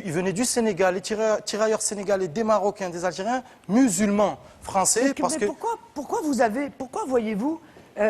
ils venaient du Sénégal, les tirailleurs sénégalais, des Marocains, des Algériens, musulmans, français, parce que... Pourquoi voyez-vous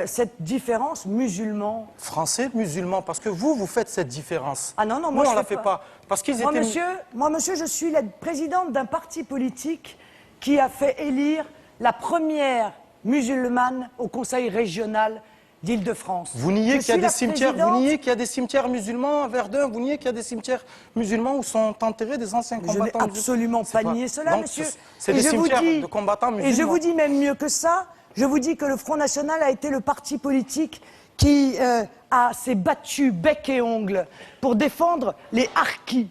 cette différence musulman? Français, musulmans, parce que vous faites cette différence. Ah non, non, nous, moi on je la fais fait pas. Parce qu'ils moi, étaient... monsieur, je suis la présidente d'un parti politique qui a fait élire la première musulmane au conseil régional d'Île-de-France. Vous niez qu'il y a des cimetières, vous niez qu'il y a des cimetières musulmans à Verdun, vous niez qu'il y a des cimetières musulmans où sont enterrés des anciens combattants. Je n'ai absolument pas nié cela, donc, monsieur. C'est des cimetières de combattants musulmans. Et je vous dis même mieux que ça, je vous dis que le Front National a été le parti politique qui s'est battu bec et ongle pour défendre les harkis,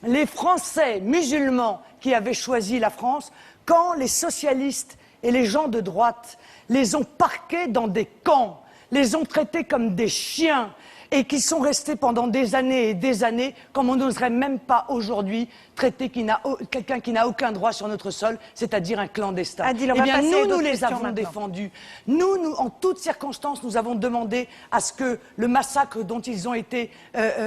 les Français musulmans qui avaient choisi la France, quand les socialistes et les gens de droite les ont parqués dans des camps, les ont traités comme des chiens et qui sont restés pendant des années et des années, comme on n'oserait même pas aujourd'hui traiter quelqu'un qui n'a aucun droit sur notre sol, c'est-à-dire un clandestin. Adil, eh bien, nous les avons défendus. Nous, en toutes circonstances, nous avons demandé à ce que le massacre dont ils ont été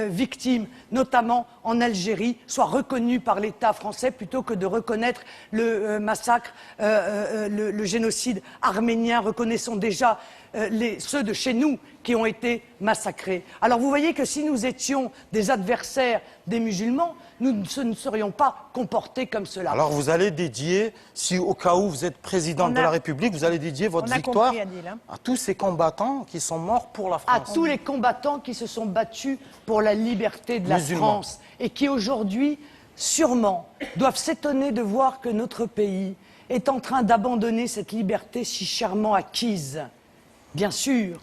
victimes, notamment en Algérie, soit reconnu par l'État français plutôt que de reconnaître le massacre, le génocide arménien. Reconnaissons déjà ceux de chez nous qui ont été massacrés. Alors vous voyez que si nous étions des adversaires des musulmans, nous ne serions pas comportés comme cela. Alors vous allez dédier, si au cas où vous êtes présidente de la République, vous allez dédier votre victoire à tous ces combattants qui sont morts pour la France. À tous les combattants qui se sont battus pour la liberté de la France et qui aujourd'hui, sûrement, doivent s'étonner de voir que notre pays est en train d'abandonner cette liberté si chèrement acquise. Bien sûr,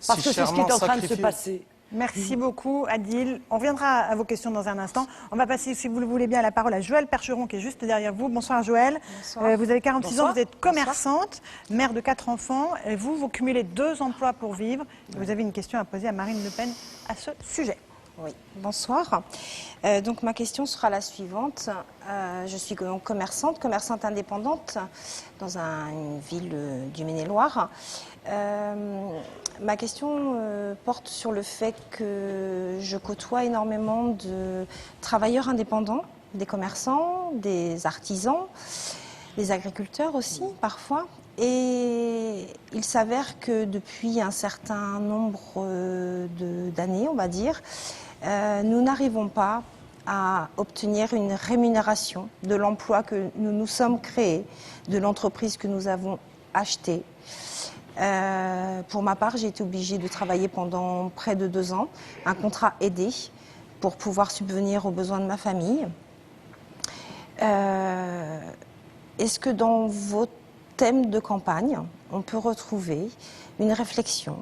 parce que c'est ce qui est en train de se passer. Merci beaucoup, Adil. On reviendra à vos questions dans un instant. On va passer, si vous le voulez bien, la parole à Joëlle Percheron, qui est juste derrière vous. Bonsoir, Joëlle. Bonsoir. Vous avez 46 ans, vous êtes commerçante, mère de 4 enfants. Et vous cumulez 2 emplois pour vivre. Vous avez une question à poser à Marine Le Pen à ce sujet. Oui, bonsoir. Donc ma question sera la suivante. Je suis commerçante indépendante dans une ville du Maine-et-Loire. Ma question porte sur le fait que je côtoie énormément de travailleurs indépendants, des commerçants, des artisans, des agriculteurs aussi parfois. Et il s'avère que depuis un certain nombre d'années, on va dire, nous n'arrivons pas à obtenir une rémunération de l'emploi que nous nous sommes créés, de l'entreprise que nous avons achetée. Pour ma part, j'ai été obligée de travailler pendant près de 2 ans, un contrat aidé pour pouvoir subvenir aux besoins de ma famille. Est-ce que dans vos thèmes de campagne, on peut retrouver une réflexion,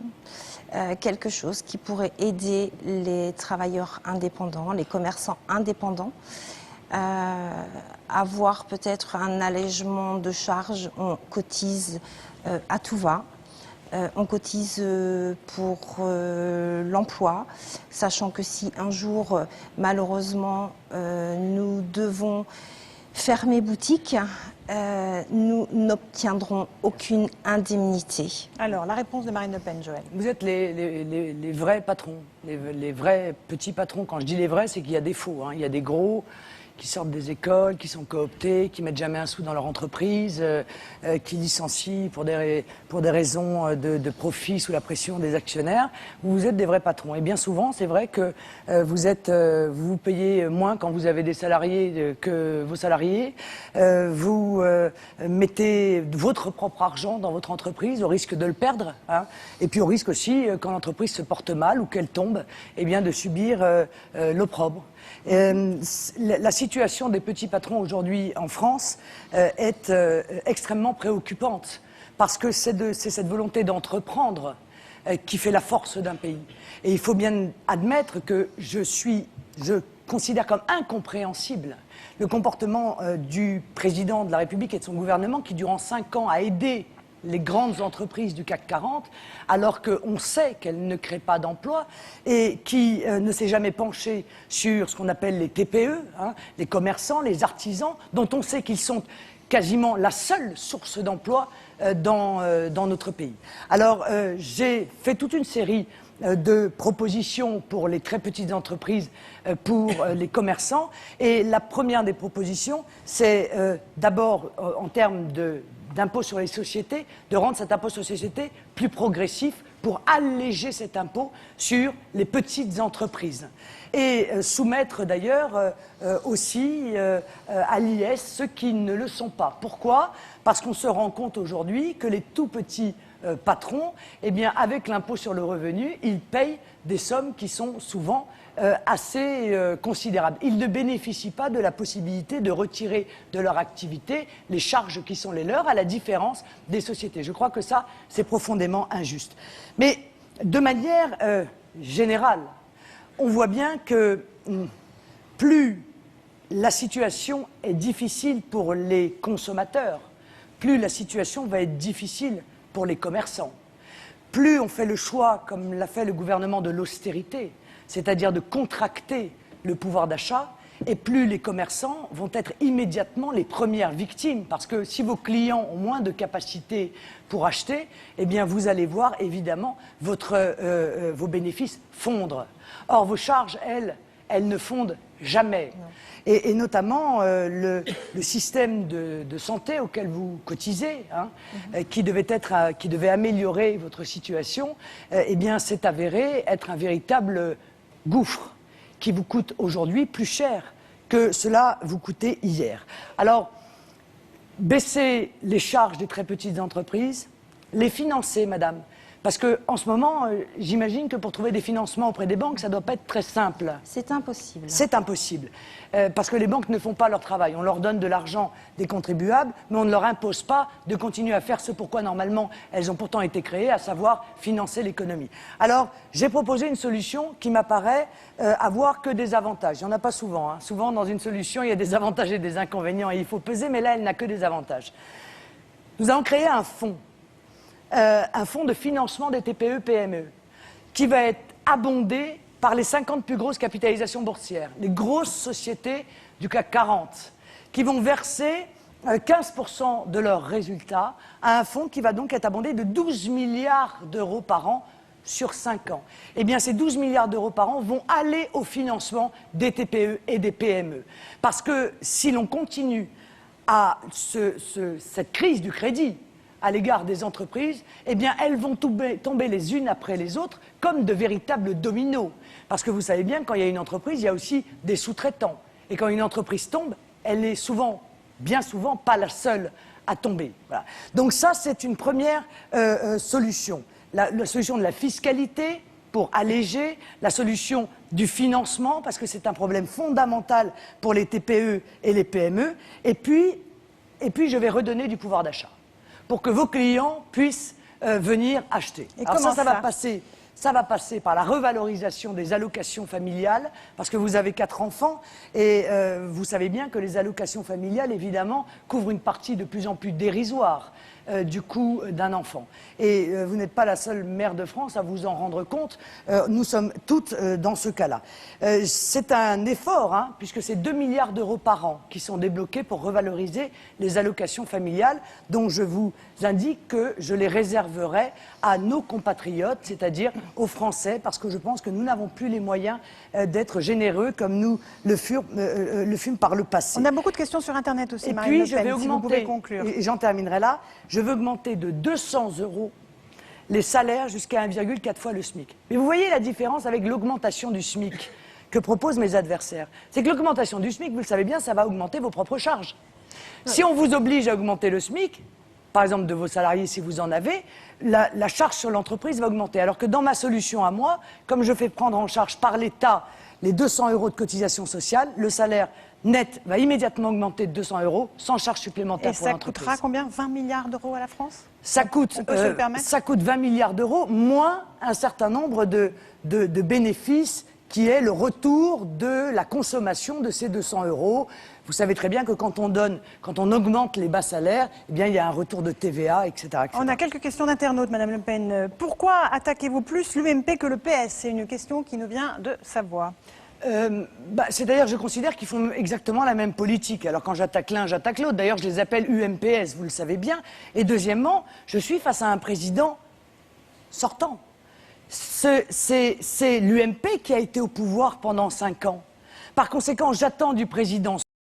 quelque chose qui pourrait aider les travailleurs indépendants, les commerçants indépendants, à avoir peut-être un allègement de charges? On cotise à tout va. On cotise pour l'emploi, sachant que si un jour, malheureusement, nous devons fermer boutique, nous n'obtiendrons aucune indemnité. Alors, la réponse de Marine Le Pen, Joëlle. Vous êtes les vrais patrons, les vrais petits patrons. Quand je dis les vrais, c'est qu'il y a des faux. Il y a des gros qui sortent des écoles, qui sont cooptés, qui mettent jamais un sou dans leur entreprise, qui licencient pour des raisons de profit sous la pression des actionnaires. Vous êtes des vrais patrons. Et bien souvent, c'est vrai que vous payez moins quand vous avez des salariés que vos salariés. Vous mettez votre propre argent dans votre entreprise au risque de le perdre. Et puis au risque aussi, quand l'entreprise se porte mal ou qu'elle tombe, eh bien de subir l'opprobre. La situation des petits patrons aujourd'hui en France est extrêmement préoccupante parce que c'est cette volonté d'entreprendre qui fait la force d'un pays. Et il faut bien admettre que je considère comme incompréhensible le comportement du président de la République et de son gouvernement qui, durant 5 ans, a aidé les grandes entreprises du CAC 40, alors qu'on sait qu'elles ne créent pas d'emplois et qui ne s'est jamais penché sur ce qu'on appelle les TPE, les commerçants, les artisans, dont on sait qu'ils sont quasiment la seule source d'emploi dans notre pays. Alors, j'ai fait toute une série de propositions pour les très petites entreprises, pour les commerçants. Et la première des propositions, c'est d'abord, en termes d'impôt sur les sociétés, de rendre cet impôt sur les sociétés plus progressif pour alléger cet impôt sur les petites entreprises. Et soumettre d'ailleurs aussi à l'IS ceux qui ne le sont pas. Pourquoi ? Parce qu'on se rend compte aujourd'hui que les tout petits patrons, eh bien, avec l'impôt sur le revenu, ils payent des sommes qui sont souvent assez considérables. Ils ne bénéficient pas de la possibilité de retirer de leur activité les charges qui sont les leurs, à la différence des sociétés. Je crois que ça, c'est profondément injuste. Mais de manière générale, on voit bien que plus la situation est difficile pour les consommateurs, plus la situation va être difficile pour les commerçants. Plus on fait le choix, comme l'a fait le gouvernement, de l'austérité, c'est-à-dire de contracter le pouvoir d'achat, et plus les commerçants vont être immédiatement les premières victimes. Parce que si vos clients ont moins de capacité pour acheter, eh bien vous allez voir évidemment vos bénéfices fondre. Or, vos charges, elles ne fondent jamais. Et notamment le système de santé auquel vous cotisez, qui devait améliorer votre situation, eh bien s'est avéré être un véritable gouffre qui vous coûte aujourd'hui plus cher que cela vous coûtait hier. Alors, baisser les charges des très petites entreprises, les financer, madame. Parce qu'en ce moment, j'imagine que pour trouver des financements auprès des banques, ça ne doit pas être très simple. C'est impossible. C'est impossible. Parce que les banques ne font pas leur travail. On leur donne de l'argent des contribuables, mais on ne leur impose pas de continuer à faire ce pourquoi normalement elles ont pourtant été créées, à savoir financer l'économie. Alors, j'ai proposé une solution qui m'apparaît avoir que des avantages. Il n'y en a pas souvent. Souvent, dans une solution, il y a des avantages et des inconvénients et il faut peser, mais là, elle n'a que des avantages. Nous allons créer un fonds de financement des TPE-PME, qui va être abondé par les 50 plus grosses capitalisations boursières, les grosses sociétés du CAC 40, qui vont verser 15% de leurs résultats à un fonds qui va donc être abondé de 12 milliards d'euros par an sur 5 ans. Eh bien, ces 12 milliards d'euros par an vont aller au financement des TPE et des PME. Parce que si l'on continue à cette crise du crédit à l'égard des entreprises, eh bien, elles vont tomber les unes après les autres comme de véritables dominos. Parce que vous savez bien, quand il y a une entreprise, il y a aussi des sous-traitants. Et quand une entreprise tombe, elle est souvent, bien souvent, pas la seule à tomber. Voilà. Donc ça, c'est une première solution. La solution de la fiscalité pour alléger, la solution du financement, parce que c'est un problème fondamental pour les TPE et les PME. Et puis je vais redonner du pouvoir d'achat, pour que vos clients puissent venir acheter. Et alors comment ça va passer par la revalorisation des allocations familiales, parce que vous avez 4 enfants, et vous savez bien que les allocations familiales, évidemment, couvrent une partie de plus en plus dérisoire du coût d'un enfant. Et vous n'êtes pas la seule mère de France à vous en rendre compte, nous sommes toutes dans ce cas-là. C'est un effort, puisque c'est 2 milliards d'euros par an qui sont débloqués pour revaloriser les allocations familiales, dont je vous indique que je les réserverai à nos compatriotes, c'est-à-dire aux Français, parce que je pense que nous n'avons plus les moyens d'être généreux comme nous le fûmes par le passé. On a beaucoup de questions sur Internet aussi, et Marine puis, Le Pen, je vais augmenter, si vous pouvez conclure. Et j'en terminerai là, je veux augmenter de 200 € les salaires jusqu'à 1,4 fois le SMIC. Mais vous voyez la différence avec l'augmentation du SMIC que proposent mes adversaires. C'est que l'augmentation du SMIC, vous le savez bien, ça va augmenter vos propres charges. Si on vous oblige à augmenter le SMIC, par exemple de vos salariés si vous en avez, la charge sur l'entreprise va augmenter. Alors que dans ma solution à moi, comme je fais prendre en charge par l'État les 200 € de cotisation sociale, le salaire net va immédiatement augmenter de 200 € sans charge supplémentaire pour l'entreprise. Et ça coûtera combien? 20 milliards d'euros à la France? Ça coûte 20 milliards d'euros, moins un certain nombre de bénéfices qui est le retour de la consommation de ces 200 €. Vous savez très bien que quand on augmente les bas salaires, eh bien, il y a un retour de TVA, etc., etc. On a quelques questions d'internautes, Madame Le Pen. Pourquoi attaquez-vous plus l'UMP que le PS? C'est une question qui nous vient de Savoie. C'est-à-dire, je considère qu'ils font exactement la même politique. Alors, quand j'attaque l'un, j'attaque l'autre. D'ailleurs, je les appelle UMPS, vous le savez bien. Et deuxièmement, je suis face à un président sortant. c'est l'UMP qui a été au pouvoir pendant 5 ans. Par conséquent, j'attends du président